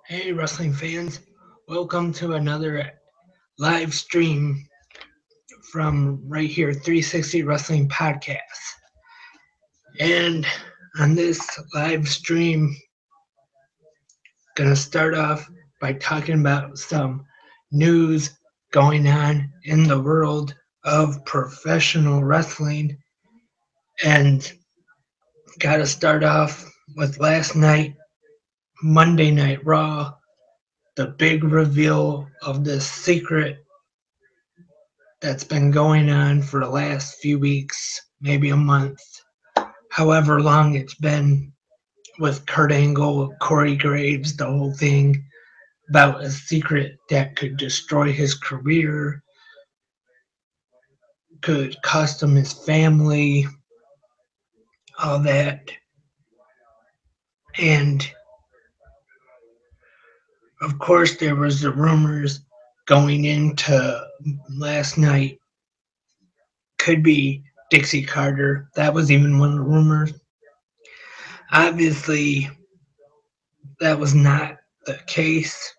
Hey, wrestling fans. Welcome to another live stream from right here, 360 Wrestling Podcast. And on this live stream, gonna start off by talking about some news going on in the world of professional wrestling. And gotta start off with last night, Monday Night Raw, the big reveal of this secret that's been going on for the last few weeks, maybe a month, however long it's been, with Kurt Angle, Corey Graves, the whole thing about a secret that could destroy his career, could cost him his family, all that. And of course, there was the rumors going into last night could be Dixie Carter. That was even one of the rumors. Obviously, that was not the case.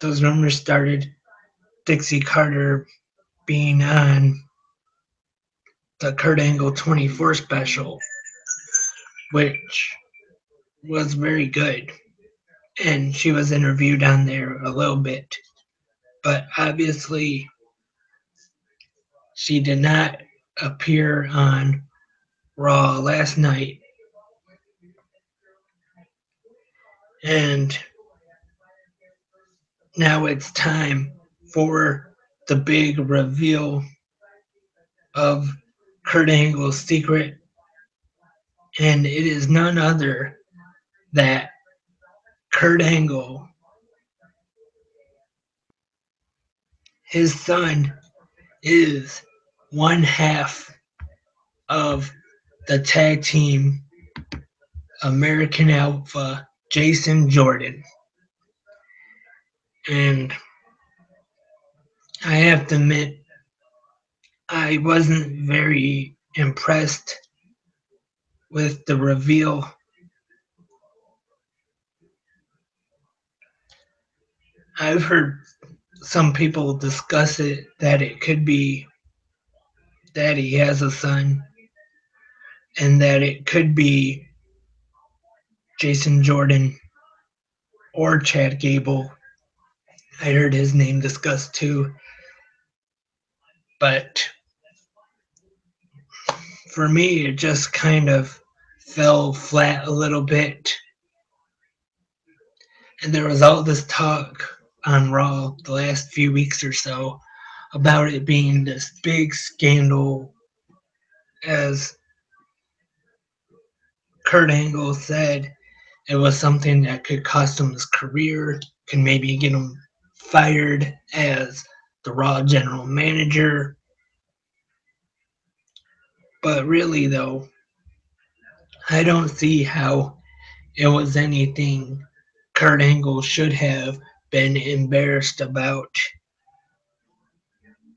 Those rumors started Dixie Carter being on the Kurt Angle 24 special, which was very good. And she was interviewed on there a little bit. But obviously, she did not appear on Raw last night. And now it's time for the big reveal of Kurt Angle's secret. And it is none other than Kurt Angle, his son, is one half of the tag team American Alpha, Jason Jordan. And I have to admit, I wasn't very impressed with the reveal. I've heard some people discuss it that it could be that he has a son and that it could be Jason Jordan or Chad Gable. I heard his name discussed too. But for me, it just kind of fell flat a little bit. And there was all this talk on Raw the last few weeks or so about it being this big scandal, as Kurt Angle said it was something that could cost him his career, could maybe get him fired as the Raw general manager. But really, though, I don't see how it was anything Kurt Angle should have been embarrassed about.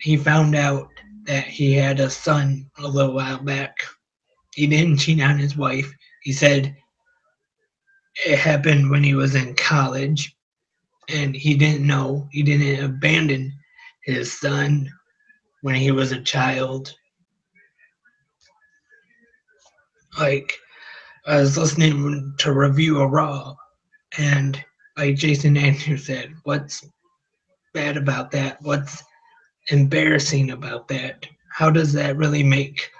He found out that he had a son a little while back. He didn't cheat on his wife. He said it happened when he was in college and he didn't know. He didn't abandon his son when he was a child. Like, I was listening to Review of Raw, and like Jason Andrews said, what's bad about that? What's embarrassing about that? How does that really make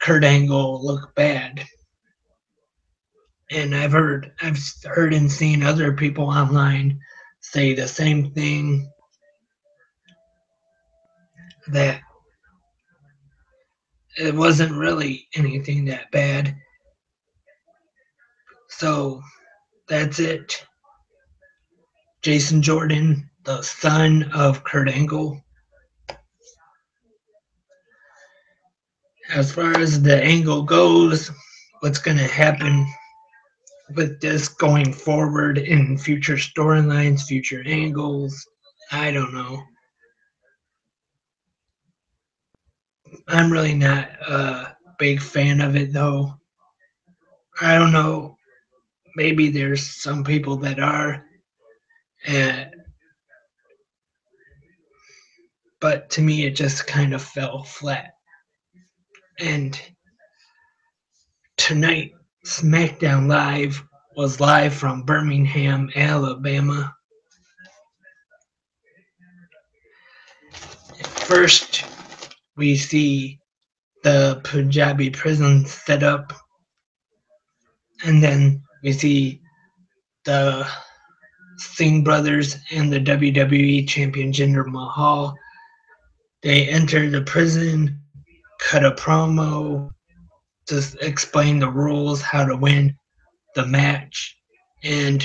Kurt Angle look bad? And I've heard and seen other people online say the same thing, that it wasn't really anything that bad. So that's it. Jason Jordan, the son of Kurt Angle. As far as the angle goes, what's going to happen with this going forward in future storylines, future angles, I don't know. I'm really not a big fan of it though. I don't know. Maybe there's some people that are, uh, but to me, it just kind of fell flat. And tonight, Smackdown Live was live from Birmingham, Alabama. First, we see the Punjabi Prison set up, and then we see the Singh brothers and the WWE champion Jinder Mahal. They enter the prison, cut a promo, just explain the rules, how to win the match, and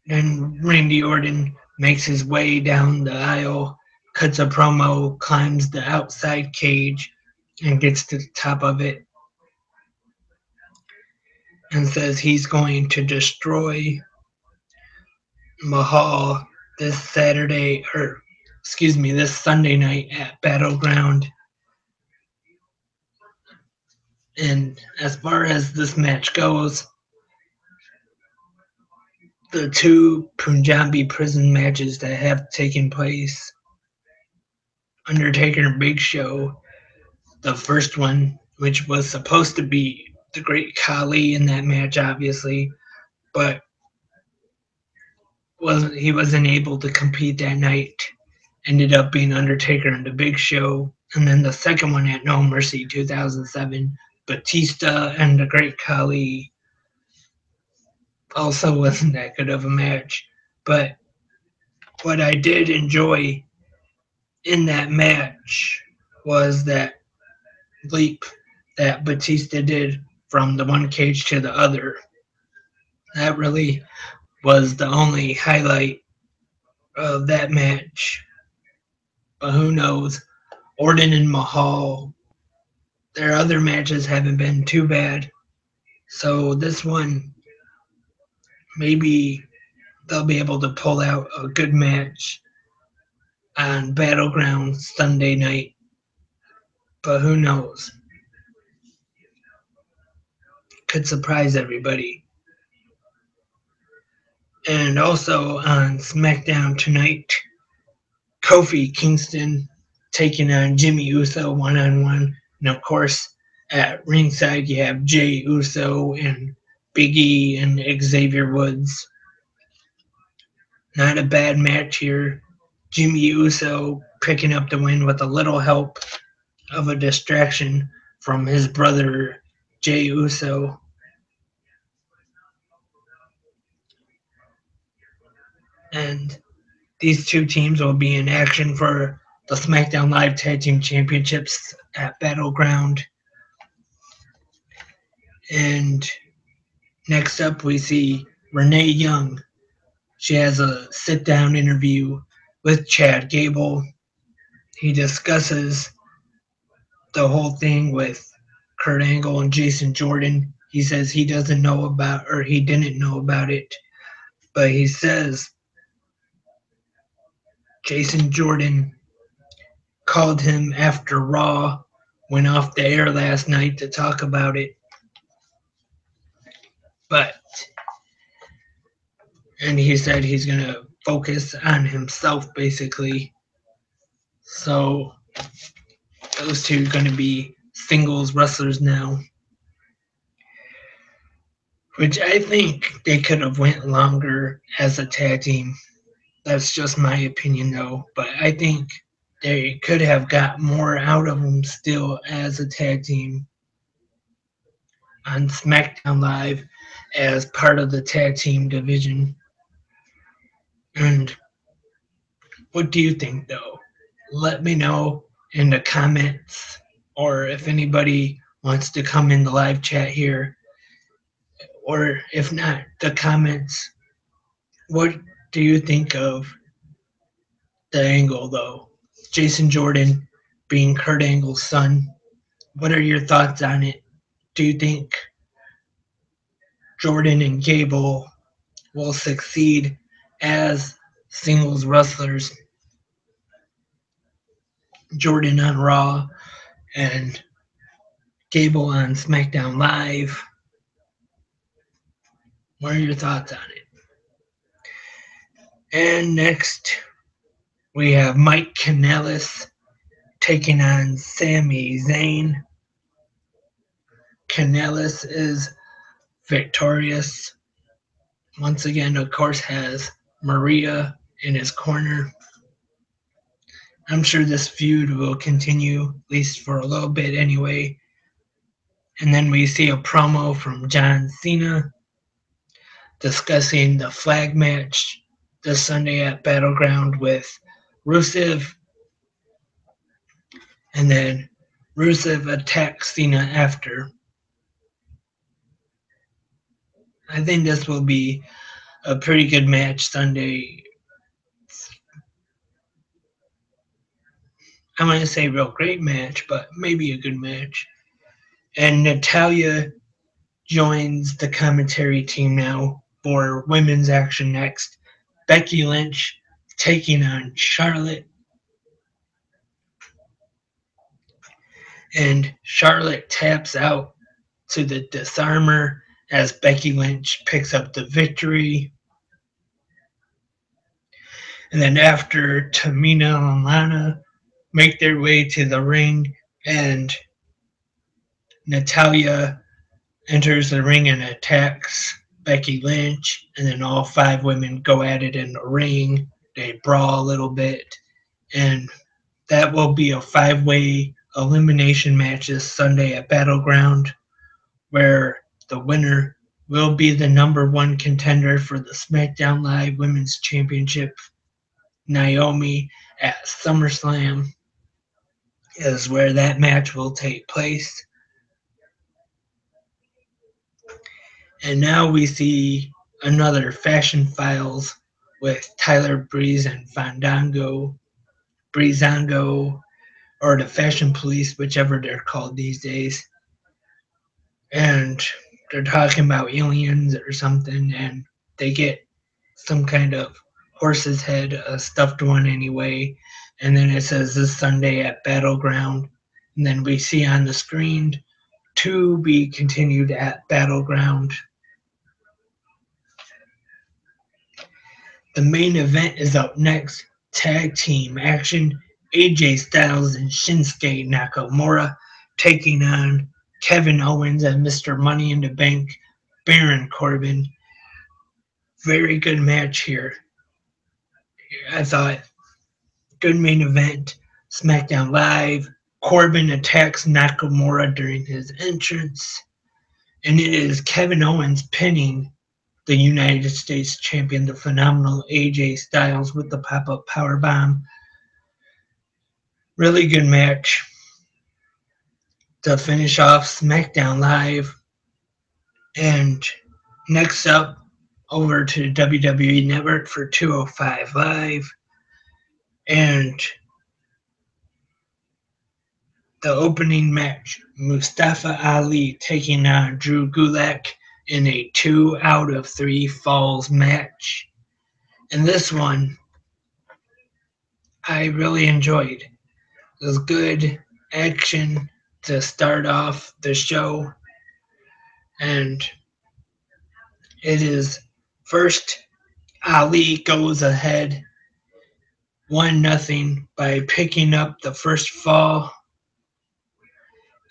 then Randy Orton makes his way down the aisle, cuts a promo, climbs the outside cage, and gets to the top of it, and says he's going to destroy Mahal this Saturday, or excuse me, this Sunday night at Battleground. And as far as this match goes, the two Punjabi Prison matches that have taken place, Undertaker and Big Show, the first one, which was supposed to be the Great Khali in that match, obviously, but he wasn't able to compete that night. Ended up being Undertaker and the Big Show. And then the second one at No Mercy 2007, Batista and the Great Khali, also wasn't that good of a match. But what I did enjoy in that match was that leap that Batista did from the one cage to the other. That really was the only highlight of that match. But who knows? Orton and Mahal, their other matches haven't been too bad. So this one, maybe they'll be able to pull out a good match on Battleground Sunday night. But who knows? Could surprise everybody. And also on SmackDown tonight, Kofi Kingston taking on Jimmy Uso one-on-one. And of course, at ringside, you have Jey Uso and Big E and Xavier Woods. Not a bad match here. Jimmy Uso picking up the win with a little help of a distraction from his brother Jey Uso. And these two teams will be in action for the SmackDown Live Tag Team Championships at Battleground. And next up, we see Renee Young. She has a sit down interview with Chad Gable. He discusses the whole thing with Kurt Angle and Jason Jordan. He says he doesn't know about, or he didn't know about it, but he says Jason Jordan called him after Raw went off the air last night to talk about it. But, and he said he's going to focus on himself basically. So, those two are going to be singles wrestlers now. Which I think they could have went longer as a tag team. That's just my opinion though. But I think they could have got more out of them still as a tag team on SmackDown Live as part of the tag team division. And what do you think though? Let me know in the comments, or if anybody wants to come in the live chat here, or if not, the comments. What do you think of the angle though? Jason Jordan being Kurt Angle's son. What are your thoughts on it? Do you think Jordan and Gable will succeed as singles wrestlers? Jordan on Raw and Gable on SmackDown Live. What are your thoughts on it? And next, we have Mike Kanellis taking on Sami Zayn. Kanellis is victorious. Once again, of course, has Maria in his corner. I'm sure this feud will continue, at least for a little bit anyway. And then we see a promo from John Cena discussing the flag match this Sunday at Battleground with Rusev. And then Rusev attacks Cena after. I think this will be a pretty good match Sunday. I'm going to say real great match, but maybe a good match. And Natalya joins the commentary team now for women's action next. Becky Lynch taking on Charlotte. And Charlotte taps out to the disarmer as Becky Lynch picks up the victory. And then after Tamina and Lana make their way to the ring and Natalya enters the ring and attacks Becky Lynch, and then all 5 women go at it in the ring. They brawl a little bit, and that will be a 5-way elimination match this Sunday at Battleground, where the winner will be the #1 contender for the Smackdown Live Women's Championship. Naomi at SummerSlam is where that match will take place. And now we see another Fashion Files with Tyler Breeze and Breezango, or the Fashion Police, whichever they're called these days. And they're talking about aliens or something, and they get some kind of horse's head, a stuffed one anyway. And then it says this Sunday at Battleground. And then we see on the screen to be continued at Battleground. The main event is up next. Tag team action. AJ Styles and Shinsuke Nakamura taking on Kevin Owens and Mr. Money in the Bank, Baron Corbin. Very good match here. I thought good main event. SmackDown Live. Corbin attacks Nakamura during his entrance. And it is Kevin Owens pinning the United States champion, the phenomenal AJ Styles, with the pop-up powerbomb. Really good match to finish off SmackDown Live. And next up, over to WWE Network for 205 Live. And the opening match, Mustafa Ali taking on Drew Gulak in a 2 out of 3 falls match. And this one, I really enjoyed. It was good action to start off the show. And it is first, Ali goes ahead 1-0 by picking up the first fall.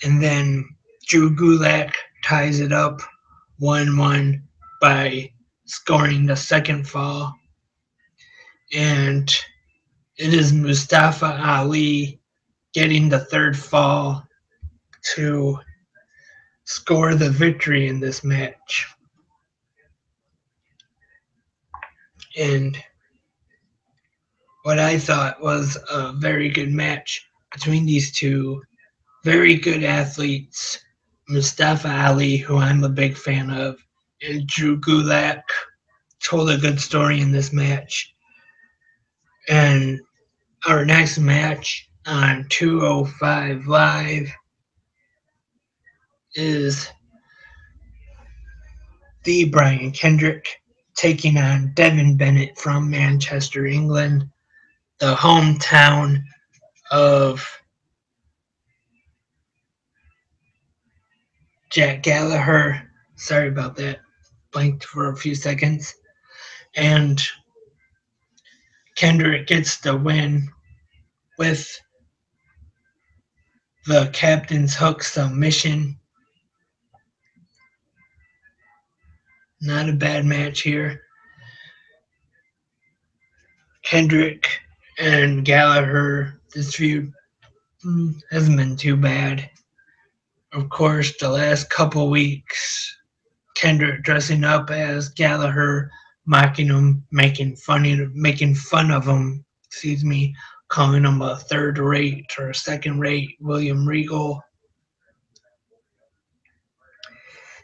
And then Drew Gulak ties it up 1-1 by scoring the second fall. And it is Mustafa Ali getting the third fall to score the victory in this match. And what I thought was a very good match between these two very good athletes, Mustafa Ali, who I'm a big fan of, and Drew Gulak told a good story in this match. And our next match on 205 Live is the Brian Kendrick taking on Devin Bennett from Manchester, England, the hometown of Jack Gallagher. Sorry about that. blanked for a few seconds. And Kendrick gets the win with the Captain's Hook submission. Not a bad match here. Kendrick and Gallagher, this feud hasn't been too bad. Of course, the last couple weeks, Kendrick dressing up as Gallagher, mocking him, making fun of him, calling him a third rate or second rate William Regal.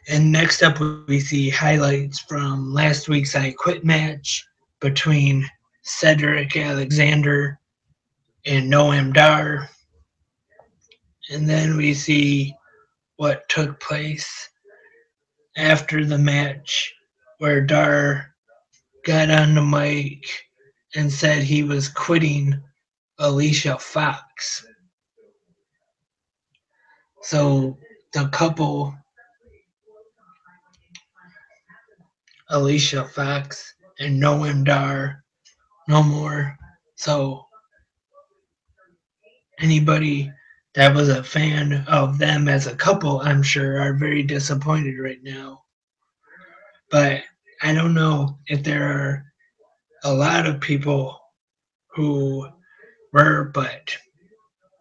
And next up, we see highlights from last week's I Quit match between Cedric Alexander and Noam Dar. And then we see what took place after the match, where Dar got on the mic and said he was quitting Alicia Fox. So the couple, Alicia Fox and Noam Dar, no more. So anybody that was a fan of them as a couple, I'm sure, are very disappointed right now. But I don't know if there are a lot of people who were, but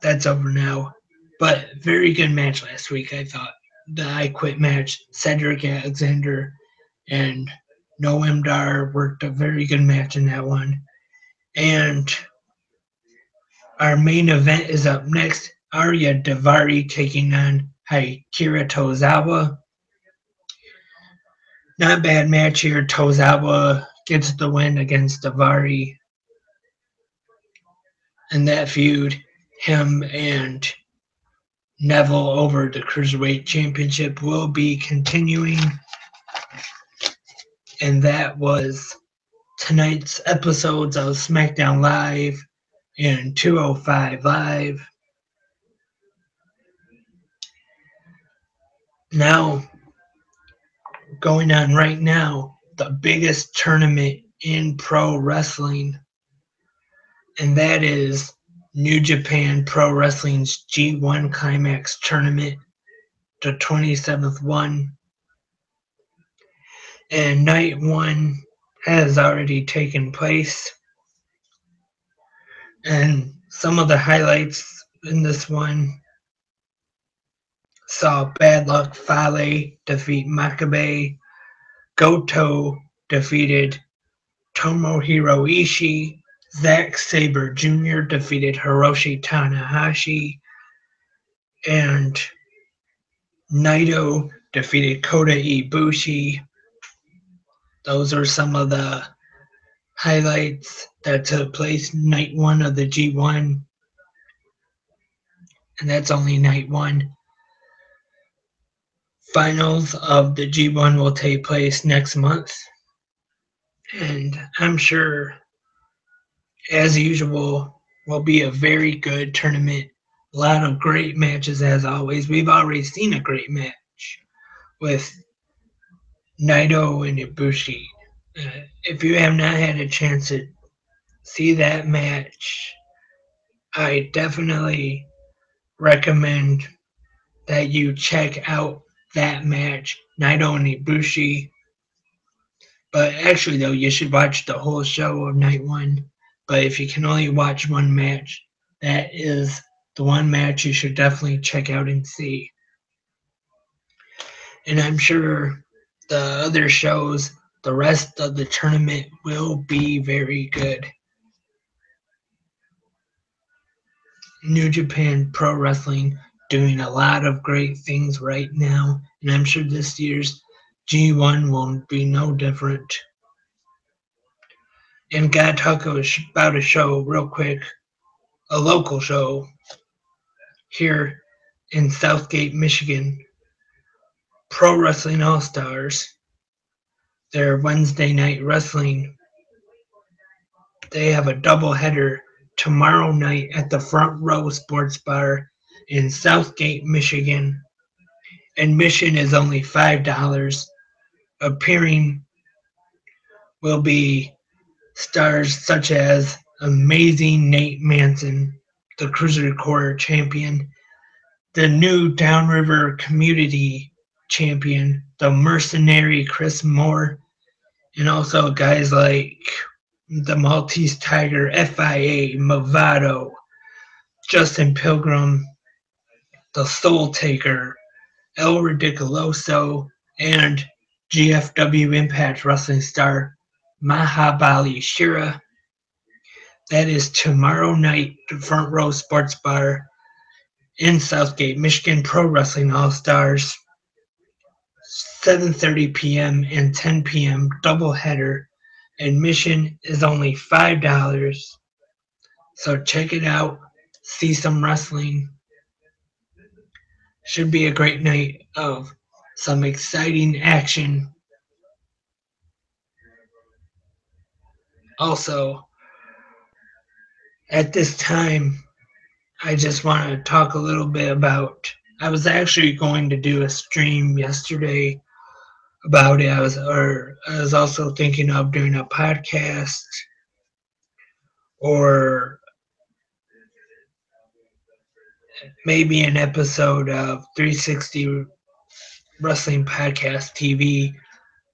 that's over now. But very good match last week, I thought. The I Quit match, Cedric Alexander and Noam Dar worked a very good match in that one. And our main event is up next. Arya Daivari taking on Akira Tozawa. Not a bad match here. Tozawa gets the win against Daivari. And that feud, him and Neville over the Cruiserweight Championship, will be continuing. And that was tonight's episodes of Smackdown Live and 205 Live. Now, going on right now, the biggest tournament in pro wrestling, and that is New Japan Pro Wrestling's G1 Climax tournament, the 27th one. And night one has already taken place. And some of the highlights in this one saw Bad Luck Fale defeat Makabe, Goto defeated Tomohiro Ishii, Zack Sabre Jr. defeated Hiroshi Tanahashi, and Naito defeated Kota Ibushi. Those are some of the highlights that took place night one of the G1. And that's only night one. Finals of the G1 will take place next month. And I'm sure, as usual, will be a very good tournament. A lot of great matches as always. We've already seen a great match with Naito and Ibushi. If you have not had a chance to see that match, I definitely recommend that you check out that match, Naito and Ibushi. But actually, though, you should watch the whole show of night one. But if you can only watch one match, that is the one match you should definitely check out and see. And I'm sure the other shows, the rest of the tournament, will be very good. New Japan Pro Wrestling doing a lot of great things right now, and I'm sure this year's G1 won't be no different. And gotta talk about a show real quick, a local show here in Southgate, Michigan, Pro Wrestling AllStars, their Wednesday night wrestling. They have a doubleheader tomorrow night at the Front Row Sports Bar in Southgate, Michigan. Admission is only $5. appearing will be stars such as Amazing Nate Manson, the Cruiser champion, the new Downriver Community champion, the mercenary Chris Moore, and also guys like the Maltese Tiger, FIA, Movado, Justin Pilgrim, the Soul Taker, El Ridiculoso, and GFW Impact Wrestling star Mahabali Shira. That is tomorrow night, the Front Row Sports Bar in Southgate, Michigan. Pro Wrestling AllStars, 7:30 p.m. and 10 p.m. doubleheader. Admission is only $5, so check it out. See some wrestling. Should be a great night of some exciting action. Also, at this time, I just want to talk a little bit about. I was actually going to do a stream yesterday about it. I was also thinking of doing a podcast or maybe an episode of 360 Wrestling Podcast TV,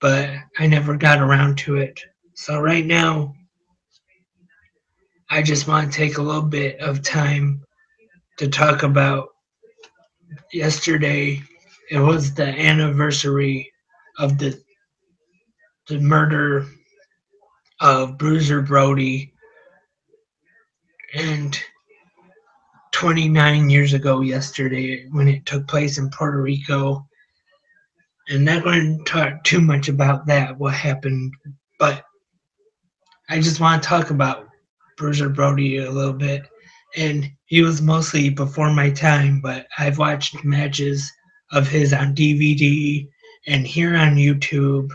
but I never got around to it. So right now, I just want to take a little bit of time to talk about yesterday. It was the anniversary of the murder of Bruiser Brody, and 29 years ago yesterday when it took place in Puerto Rico. And not going to talk too much about that, what happened, but I just want to talk about Bruiser Brody a little bit. And he was mostly before my time, but I've watched matches of his on DVD and here on YouTube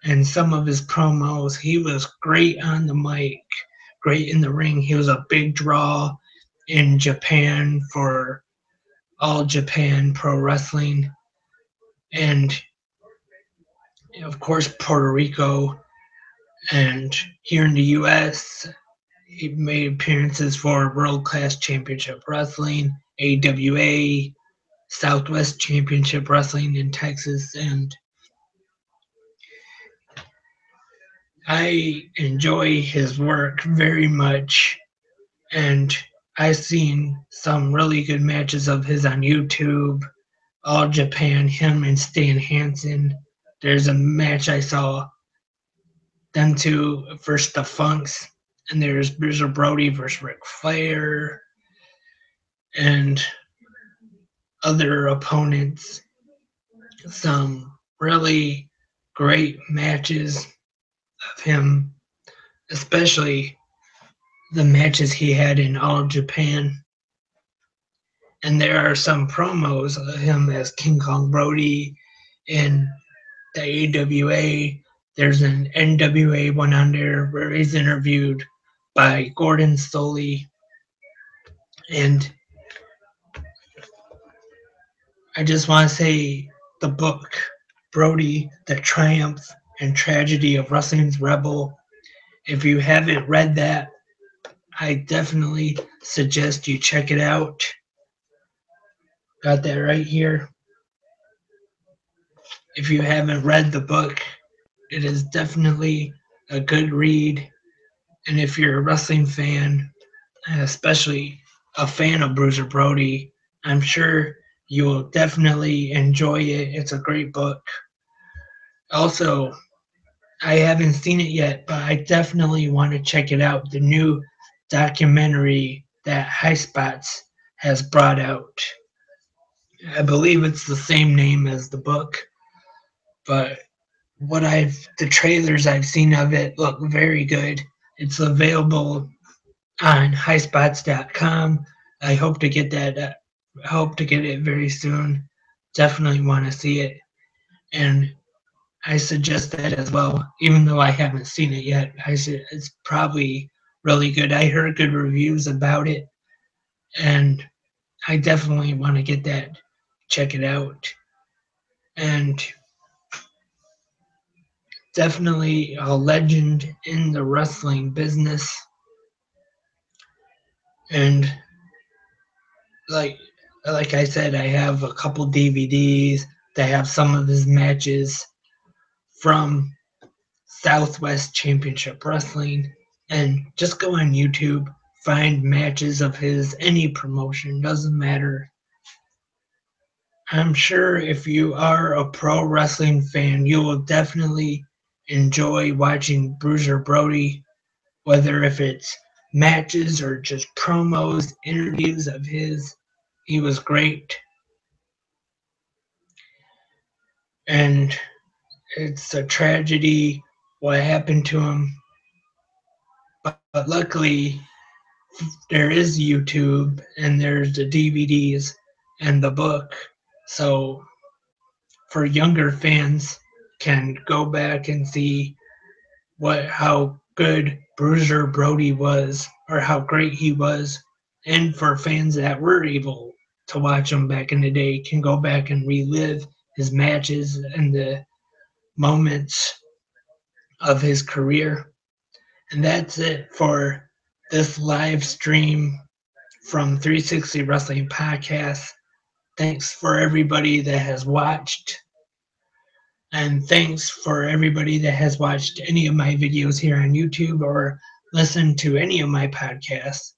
and some of his promos. He was great on the mic, great in the ring. He was a big draw in Japan for All Japan Pro Wrestling. And of course, Puerto Rico. And here in the US, he made appearances for World Class Championship Wrestling, AWA, Southwest Championship Wrestling in Texas, and I enjoy his work very much. And I've seen some really good matches of his on YouTube. All Japan, him and Stan Hansen. There's a match I saw them two versus the Funks, and there's Bruiser Brody versus Ric Flair, and other opponents. Some really great matches of him, especially the matches he had in All Japan. And there are some promos of him as King Kong Brody in the AWA. There's an NWA one on there where he's interviewed by Gordon Soley. And I just want to say the book, Brody, The Triumph and Tragedy of Wrestling's Rebel. If you haven't read that, I definitely suggest you check it out. Got that right here. If you haven't read the book, it is definitely a good read. And if you're a wrestling fan, especially a fan of Bruiser Brody, I'm sure you will definitely enjoy it. It's a great book. Also, I haven't seen it yet, but I definitely want to check it out. The new documentary that High Spots has brought out. I believe it's the same name as the book, but the trailers I've seen of it look very good. It's available on highspots.com. I hope to get that. Hope to get it very soon. Definitely want to see it, and I suggest that as well. Even though I haven't seen it yet, it's probably really good. I heard good reviews about it, and I definitely want to get that. Check it out, and definitely a legend in the wrestling business. And like like I said, I have a couple DVDs that have some of his matches from Southwest Championship Wrestling. And just go on YouTube, find matches of his, any promotion, doesn't matter. I'm sure if you are a pro wrestling fan, you will definitely enjoy watching Bruiser Brody, whether if it's matches or just promos, interviews of his. He was great. And it's a tragedy what happened to him. But luckily, there is YouTube and there's the DVDs and the book. So for younger fans can go back and see how good Bruiser Brody was or how great he was. And for fans that were able to watch him back in the day can go back and relive his matches and the moments of his career. And that's it for this live stream from 360 Wrestling Podcast. Thanks for everybody that has watched. And thanks for everybody that has watched any of my videos here on YouTube or listened to any of my podcasts.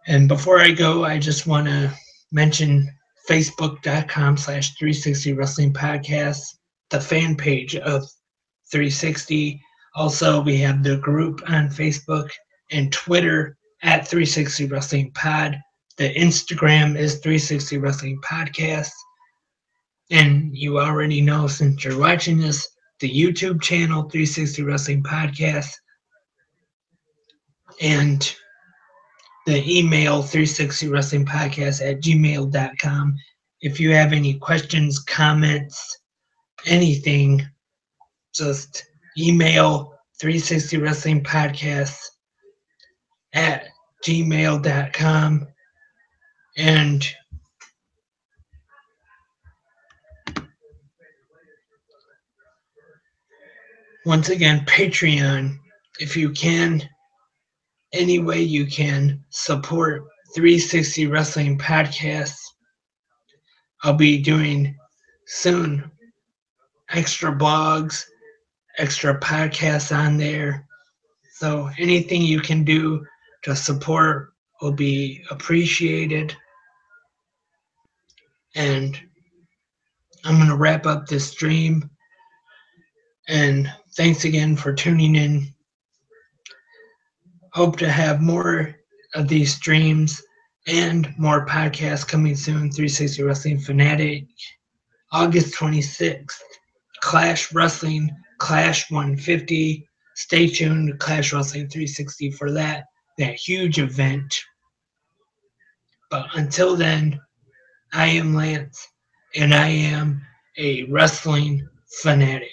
And before I go, I just want to mention facebook.com/360 Wrestling Podcast, the fan page of 360. Also, we have the group on Facebook and Twitter at 360 Wrestling Pod. The Instagram is 360 Wrestling Podcast. And you already know, since you're watching this, the YouTube channel 360 Wrestling Podcast and the email 360 Wrestling Podcast at gmail.com. If you have any questions, comments, anything, just email 360 Wrestling Podcast at gmail.com. And once again, Patreon, if you can, any way you can, support 360 Wrestling Podcast. I'll be doing soon extra blogs, extra podcasts on there. So anything you can do to support will be appreciated. And I'm going to wrap up this stream. And thanks again for tuning in. Hope to have more of these streams and more podcasts coming soon. 360 Wrestling Fanatic, August 26th, Clash Wrestling, Clash 150. Stay tuned to Clash Wrestling 360 for that huge event. But until then, I am Lance, and I am a wrestling fanatic.